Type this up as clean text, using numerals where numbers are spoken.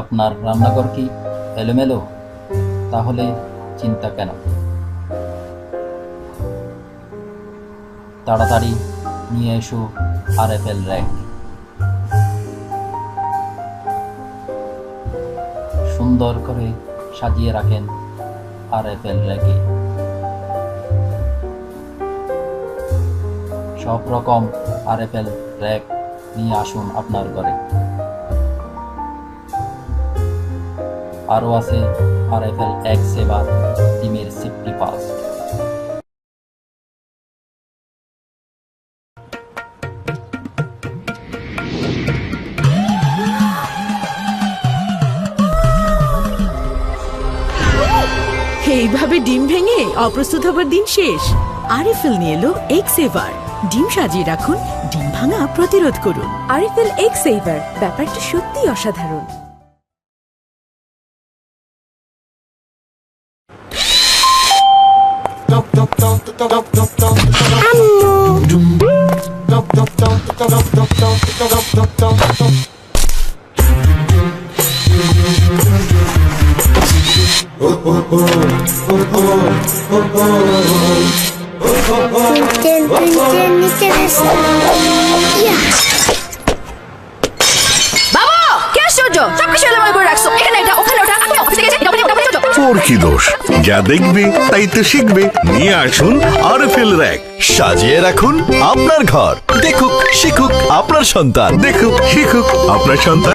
আপনার রান্নাঘর কি এলোমেলো? তাহলে চিন্তা কেন? তাড়াতাড়ি নিয়ে এসো আরএফএল র্যাক। সুন্দর করে সাজিয়ে রাখেন আরএফএল র্যাকে। সব রকম আরএফএল র্যাক নিয়ে আসুন আপনার ঘরে। আরও আছে আরএফএল এক্স সেভার ডিমের সেফটি পাস। এইভাবে ডিম ভেঙে অপ্রস্তুত হবার দিন শেষ। আরএফএল নিয়ে এলো এগ সেভার। ডিম সাজিয়ে রাখুন, ডিম ভাঙা প্রতিরোধ করুন। আরএফএল এগ সেভার, ব্যাপারটা সত্যিই অসাধারণ। বাবা, কি আশ্চর্য! সবকিছু এলোমেলো করে রাখছো। এখানে এটা, ওখানে ওটা, আমি অফিসে গেছি, এটা ওখানে ওটা। ওর কি দোষ? যা দেখবে তাই তো শিখবে। নিয়ে আসুন আরএফএল র্যাক। সাজিয়ে রাখুন আপনার ঘর। দেখুক শিখুক আপনার সন্তান। দেখুক শিখুক আপনার সন্তান।